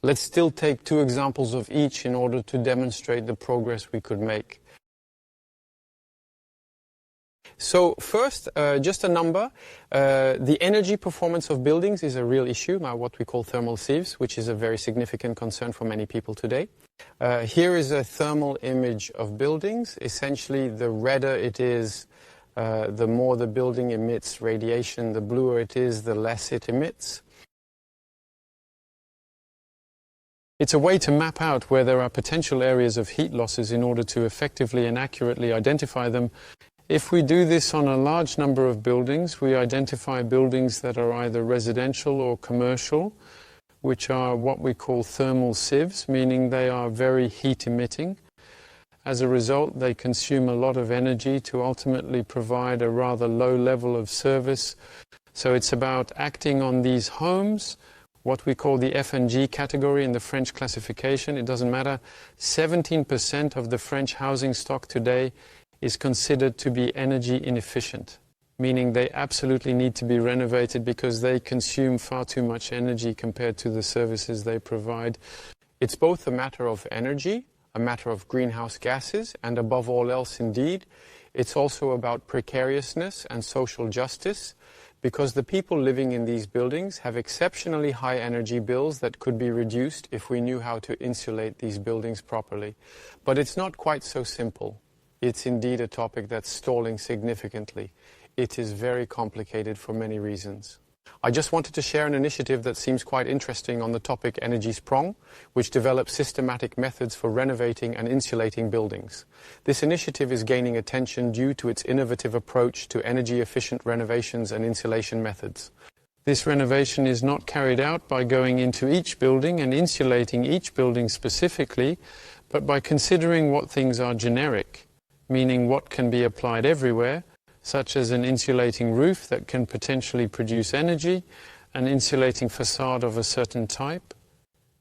Let's still take 2 examples of each in order to demonstrate the progress we could make. So first, just a number. The energy performance of buildings is a real issue, what we call thermal sieves, which is a very significant concern for many people today. Here is a thermal image of buildings. Essentially, the redder it is, the more the building emits radiation. The bluer it is, the less it emits. It's a way to map out where there are potential areas of heat losses in order to effectively and accurately identify them. If we do this on a large number of buildings, we identify buildings that are either residential or commercial, which are what we call thermal sieves, meaning they are very heat emitting. As a result, they consume a lot of energy to ultimately provide a rather low level of service. So it's about acting on these homes, what we call the F and G category in the French classification. It doesn't matter. 17% of the French housing stock today is considered to be energy inefficient, meaning they absolutely need to be renovated because they consume far too much energy compared to the services they provide. It's both a matter of energy, a matter of greenhouse gases, and above all else indeed, it's also about precariousness and social justice, because the people living in these buildings have exceptionally high energy bills that could be reduced if we knew how to insulate these buildings properly. But it's not quite so simple. It's indeed a topic that's stalling significantly. It is very complicated for many reasons. I just wanted to share an initiative that seems quite interesting on the topic Energy Sprong, which develops systematic methods for renovating and insulating buildings. This initiative is gaining attention due to its innovative approach to energy-efficient renovations and insulation methods. This renovation is not carried out by going into each building and insulating each building specifically, but by considering what things are generic, meaning what can be applied everywhere, such as an insulating roof that can potentially produce energy, an insulating facade of a certain type.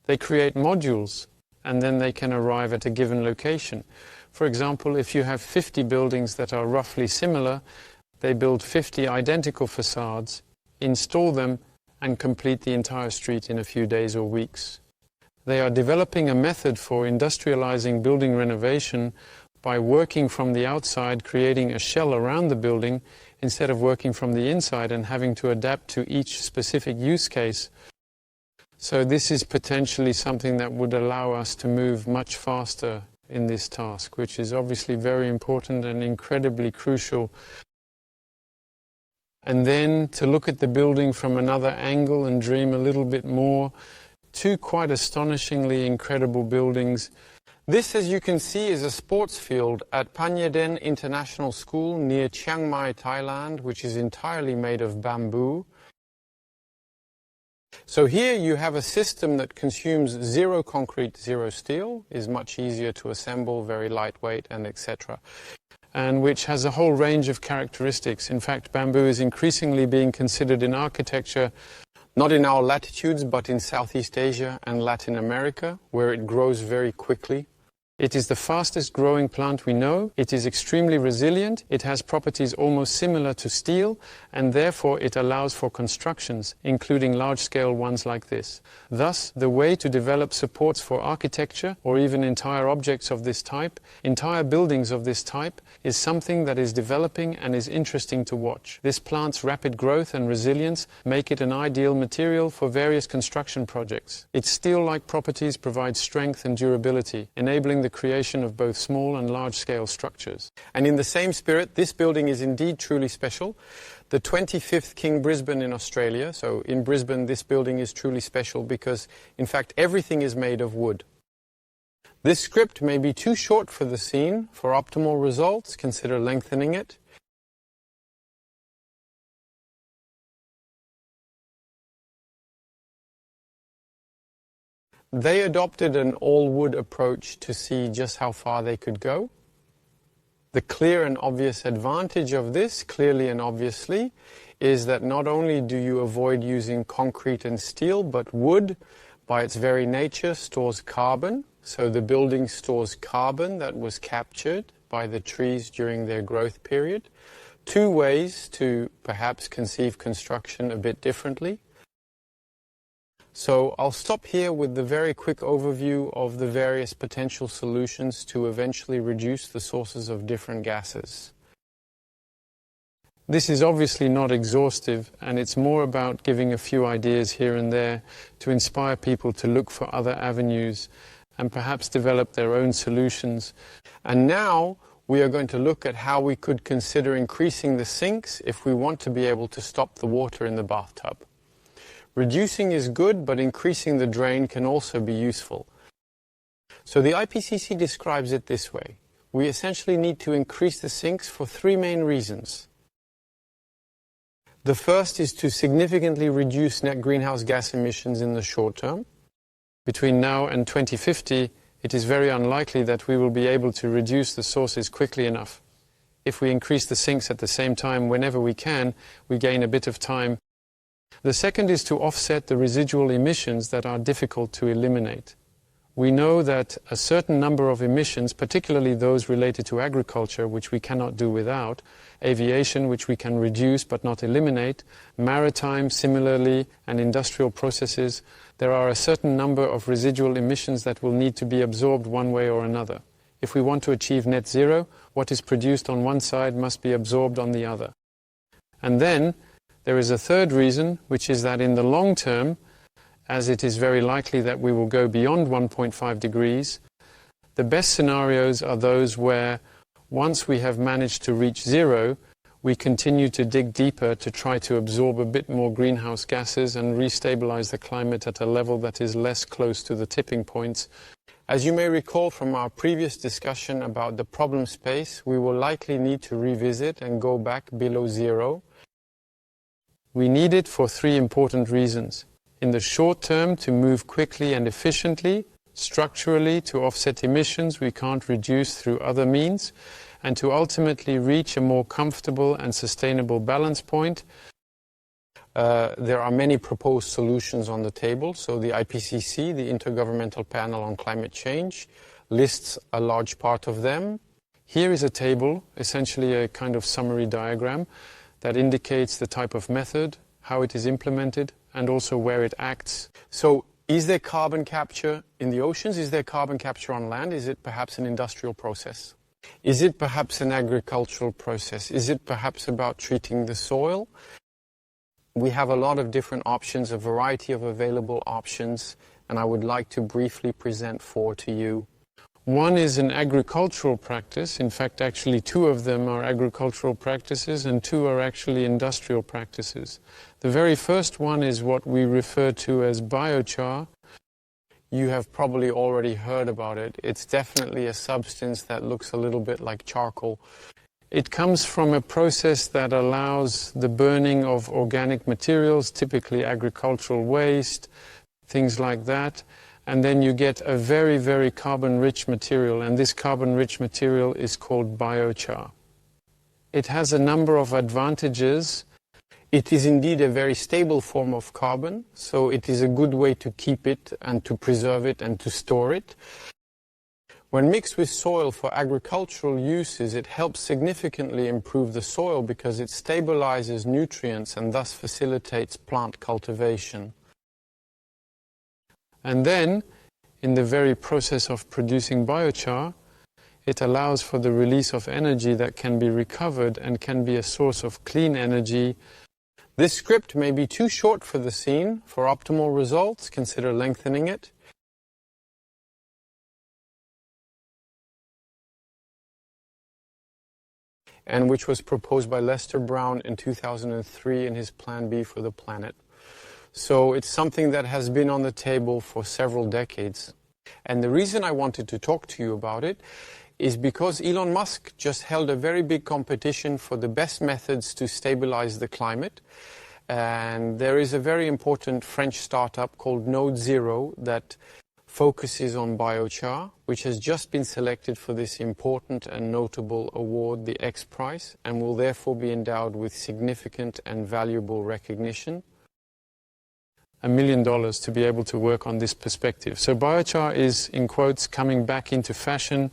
They create modules, and then they can arrive at a given location. For example, if you have 50 buildings that are roughly similar, they build 50 identical facades, install them, and complete the entire street in a few days or weeks. They are developing a method for industrializing building renovation by working from the outside, creating a shell around the building, instead of working from the inside and having to adapt to each specific use case. So this is potentially something that would allow us to move much faster in this task, which is obviously very important and incredibly crucial. And then to look at the building from another angle and dream a little bit more. 2 quite astonishingly incredible buildings. This, as you can see, is a sports field at Panyeden International School near Chiang Mai, Thailand, which is entirely made of bamboo. So here you have a system that consumes 0 concrete, 0 steel, is much easier to assemble, very lightweight, and etc., and which has a whole range of characteristics. In fact, bamboo is increasingly being considered in architecture, not in our latitudes, but in Southeast Asia and Latin America, where it grows very quickly. It is the fastest growing plant we know. It is extremely resilient. It has properties almost similar to steel, and therefore it allows for constructions, including large-scale ones like this. Thus, the way to develop supports for architecture, or even entire objects of this type, entire buildings of this type, is something that is developing and is interesting to watch. This plant's rapid growth and resilience make it an ideal material for various construction projects. Its steel-like properties provide strength and durability, enabling the creation of both small and large-scale structures. And in the same spirit, this building is indeed truly special. The 25th King Brisbane in Australia, so in Brisbane this building is truly special because in fact everything is made of wood. This script may be too short for the scene. For optimal results, consider lengthening it. They adopted an all-wood approach to see just how far they could go. The clear and obvious advantage of this, clearly and obviously, is that not only do you avoid using concrete and steel, but wood, by its very nature, stores carbon. So the building stores carbon that was captured by the trees during their growth period. Two ways to perhaps conceive construction a bit differently. So I'll stop here with the very quick overview of the various potential solutions to eventually reduce the sources of different gases. This is obviously not exhaustive, and it's more about giving a few ideas here and there to inspire people to look for other avenues and perhaps develop their own solutions. And now we are going to look at how we could consider increasing the sinks if we want to be able to stop the water in the bathtub. Reducing is good, but increasing the drain can also be useful. So the IPCC describes it this way. We essentially need to increase the sinks for three main reasons. The first is to significantly reduce net greenhouse gas emissions in the short term. Between now and 2050, it is very unlikely that we will be able to reduce the sources quickly enough. If we increase the sinks at the same time whenever we can, we gain a bit of time. The second is to offset the residual emissions that are difficult to eliminate. We know that a certain number of emissions, particularly those related to agriculture, which we cannot do without, aviation, which we can reduce but not eliminate, maritime, similarly, and industrial processes, there are a certain number of residual emissions that will need to be absorbed one way or another. If we want to achieve net zero, what is produced on one side must be absorbed on the other. And then there is a third reason, which is that in the long term, as it is very likely that we will go beyond 1.5 degrees, the best scenarios are those where, once we have managed to reach zero, we continue to dig deeper to try to absorb a bit more greenhouse gases and restabilize the climate at a level that is less close to the tipping points. As you may recall from our previous discussion about the problem space, we will likely need to revisit and go back below zero. We need it for three important reasons. In the short term, to move quickly and efficiently, structurally to offset emissions we can't reduce through other means, and to ultimately reach a more comfortable and sustainable balance point. There are many proposed solutions on the table. So the IPCC, the Intergovernmental Panel on Climate Change, lists a large part of them. Here is a table, essentially a kind of summary diagram, that indicates the type of method, how it is implemented, and also where it acts. So is there carbon capture in the oceans? Is there carbon capture on land? Is it perhaps an industrial process? Is it perhaps an agricultural process? Is it perhaps about treating the soil? We have a lot of different options, a variety of available options, and I would like to briefly present four to you. One is an agricultural practice. In fact, actually two of them are agricultural practices and two are actually industrial practices. The very first one is what we refer to as biochar. You have probably already heard about it. It's definitely a substance that looks a little bit like charcoal. It comes from a process that allows the burning of organic materials, typically agricultural waste, things like that. And then you get a very, very carbon-rich material, and this carbon-rich material is called biochar. It has a number of advantages. It is indeed a very stable form of carbon, so it is a good way to keep it and to preserve it and to store it. When mixed with soil for agricultural uses, it helps significantly improve the soil because it stabilizes nutrients and thus facilitates plant cultivation. And then, in the very process of producing biochar, it allows for the release of energy that can be recovered and can be a source of clean energy. This script may be too short for the scene. For optimal results, consider lengthening it. and which was proposed by Lester Brown in 2003 in his Plan B for the planet. So it's something that has been on the table for several decades. And the reason I wanted to talk to you about it is because Elon Musk just held a very big competition for the best methods to stabilize the climate. And there is a very important French startup called Node Zero that focuses on biochar, which has just been selected for this important and notable award, the X Prize, and will therefore be endowed with significant and valuable recognition. $1 million to be able to work on this perspective. So biochar is, in quotes, coming back into fashion.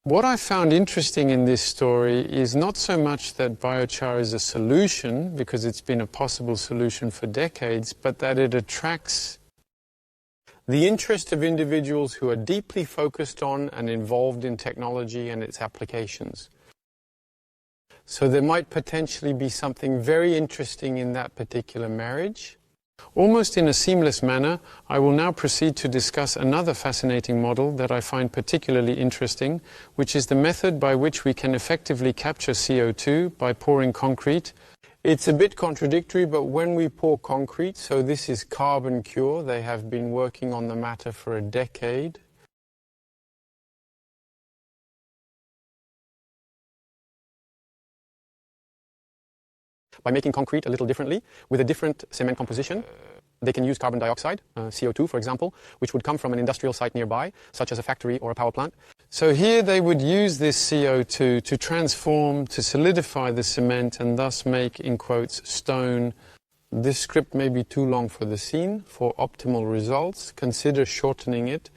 What I found interesting in this story is not so much that biochar is a solution, because it's been a possible solution for decades, but that it attracts the interest of individuals who are deeply focused on and involved in technology and its applications. So there might potentially be something very interesting in that particular marriage. Almost in a seamless manner, I will now proceed to discuss another fascinating model that I find particularly interesting, which is the method by which we can effectively capture CO2 by pouring concrete. It's a bit contradictory, but when we pour concrete, so this is Carbon Cure, they have been working on the matter for a decade. By making concrete a little differently, with a different cement composition, they can use carbon dioxide, CO2 for example, which would come from an industrial site nearby, such as a factory or a power plant. So here they would use this CO2 to transform, to solidify the cement and thus make, in quotes, stone. This script may be too long for the scene. For optimal results, consider shortening it.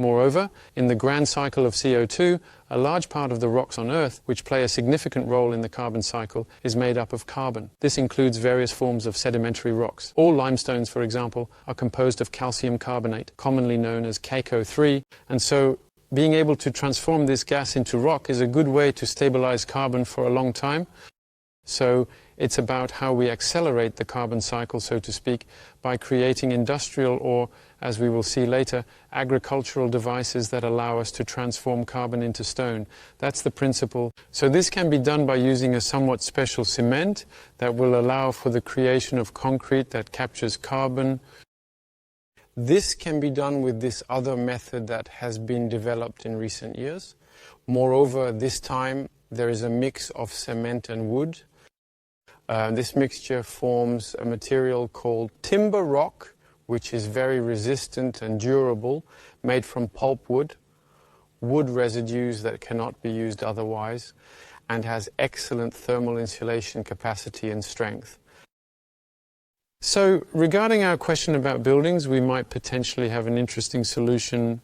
Moreover, in the grand cycle of CO2, a large part of the rocks on Earth, which play a significant role in the carbon cycle, is made up of carbon. This includes various forms of sedimentary rocks. All limestones, for example, are composed of calcium carbonate, commonly known as CaCO3, and so being able to transform this gas into rock is a good way to stabilize carbon for a long time. So it's about how we accelerate the carbon cycle, so to speak, by creating industrial or, as we will see later, agricultural devices that allow us to transform carbon into stone. That's the principle. So this can be done by using a somewhat special cement that will allow for the creation of concrete that captures carbon. This can be done with this other method that has been developed in recent years. Moreover, this time there is a mix of cement and wood. This mixture forms a material called timber rock, which is very resistant and durable, made from pulpwood, wood residues that cannot be used otherwise, and has excellent thermal insulation capacity and strength. So regarding our question about buildings, we might potentially have an interesting solution,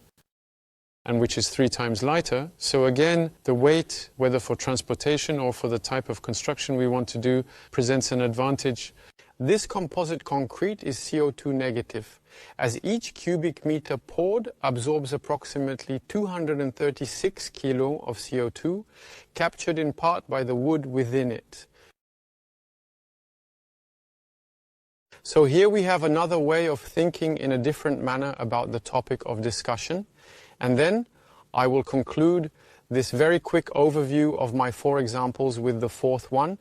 and which is 3 times lighter. So again, the weight, whether for transportation or for the type of construction we want to do, presents an advantage. This composite concrete is CO2 negative, as each cubic meter poured absorbs approximately 236 kilo of CO2, captured in part by the wood within it. So here we have another way of thinking in a different manner about the topic of discussion. And then I will conclude this very quick overview of my 4 examples with the 4th one,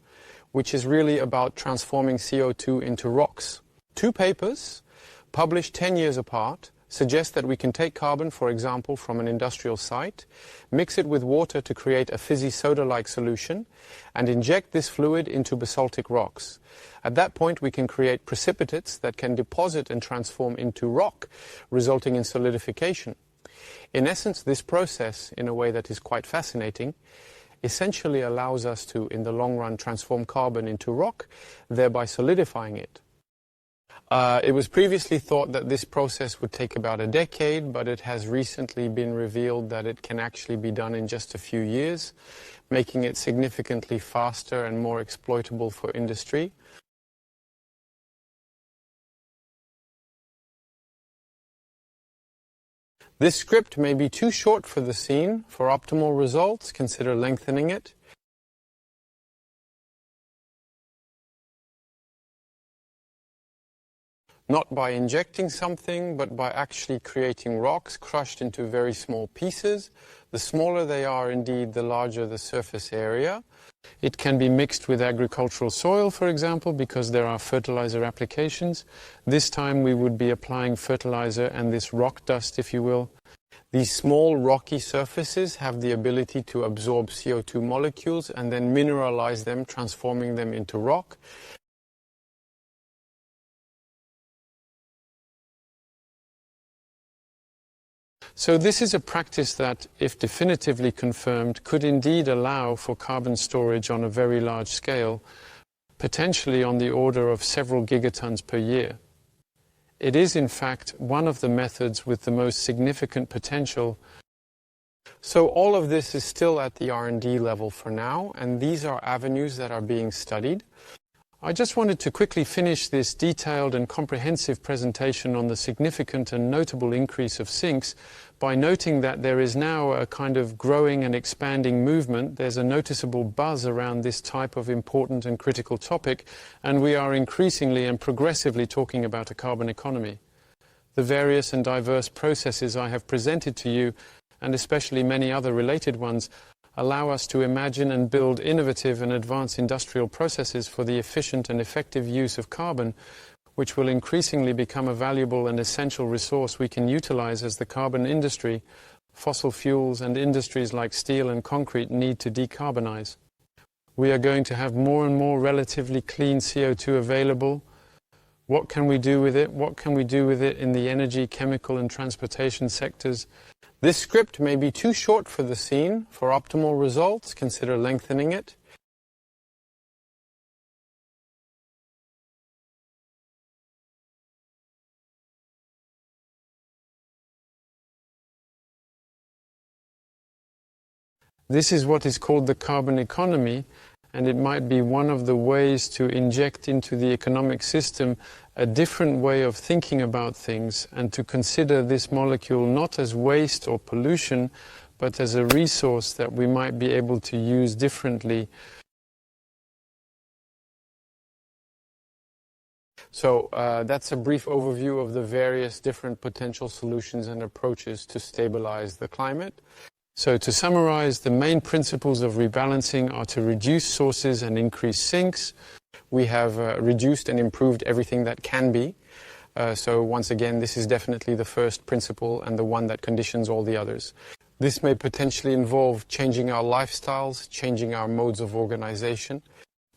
which is really about transforming CO2 into rocks. 2 papers, published 10 years apart, suggest that we can take carbon, for example, from an industrial site, mix it with water to create a fizzy soda-like solution, and inject this fluid into basaltic rocks. At that point, we can create precipitates that can deposit and transform into rock, resulting in solidification. In essence, this process, in a way that is quite fascinating, essentially allows us to, in the long run, transform carbon into rock, thereby solidifying it. It was previously thought that this process would take about a decade, but it has recently been revealed that it can actually be done in just a few years, making it significantly faster and more exploitable for industry. This script may be too short for the scene. For optimal results, consider lengthening it. not by injecting something, but by actually creating rocks crushed into very small pieces. The smaller they are, indeed, the larger the surface area. It can be mixed with agricultural soil, for example, because there are fertilizer applications. This time we would be applying fertilizer and this rock dust, if you will. These small rocky surfaces have the ability to absorb CO2 molecules and then mineralize them, transforming them into rock. So this is a practice that, if definitively confirmed, could indeed allow for carbon storage on a very large scale, potentially on the order of several gigatons per year. It is, in fact, one of the methods with the most significant potential. So all of this is still at the R&D level for now, and these are avenues that are being studied. I just wanted to quickly finish this detailed and comprehensive presentation on the significant and notable increase of sinks by noting that there is now a kind of growing and expanding movement. There's a noticeable buzz around this type of important and critical topic, and we are increasingly and progressively talking about a carbon economy. The various and diverse processes I have presented to you, and especially many other related ones, allow us to imagine and build innovative and advanced industrial processes for the efficient and effective use of carbon, which will increasingly become a valuable and essential resource we can utilize as the carbon industry, fossil fuels and industries like steel and concrete need to decarbonize. We are going to have more and more relatively clean CO2 available. What can we do with it? What can we do with it in the energy, chemical and transportation sectors? This script may be too short for the scene. For optimal results, consider lengthening it. This is what is called the carbon economy, and it might be one of the ways to inject into the economic system a different way of thinking about things and to consider this molecule not as waste or pollution, but as a resource that we might be able to use differently. So that's a brief overview of the various different potential solutions and approaches to stabilize the climate. So to summarize, the main principles of rebalancing are to reduce sources and increase sinks. We have reduced and improved everything that can be. So once again, this is definitely the first principle and the one that conditions all the others. This may potentially involve changing our lifestyles, changing our modes of organization.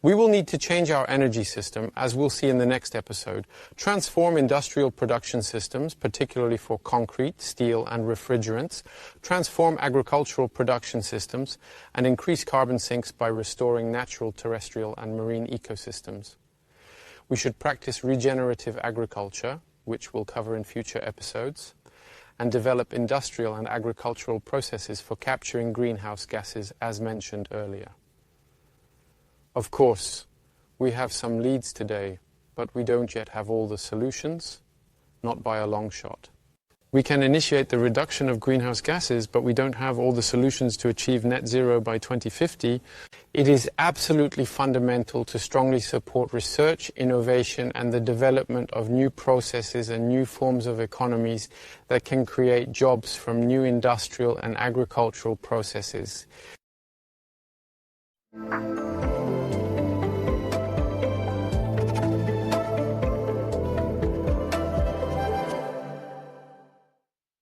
We will need to change our energy system, as we'll see in the next episode, transform industrial production systems, particularly for concrete, steel and refrigerants, transform agricultural production systems, and increase carbon sinks by restoring natural terrestrial and marine ecosystems. We should practice regenerative agriculture, which we'll cover in future episodes, and develop industrial and agricultural processes for capturing greenhouse gases, as mentioned earlier. Of course, we have some leads today, but we don't yet have all the solutions, not by a long shot. We can initiate the reduction of greenhouse gases, but we don't have all the solutions to achieve net zero by 2050. It is absolutely fundamental to strongly support research, innovation, and the development of new processes and new forms of economies that can create jobs from new industrial and agricultural processes.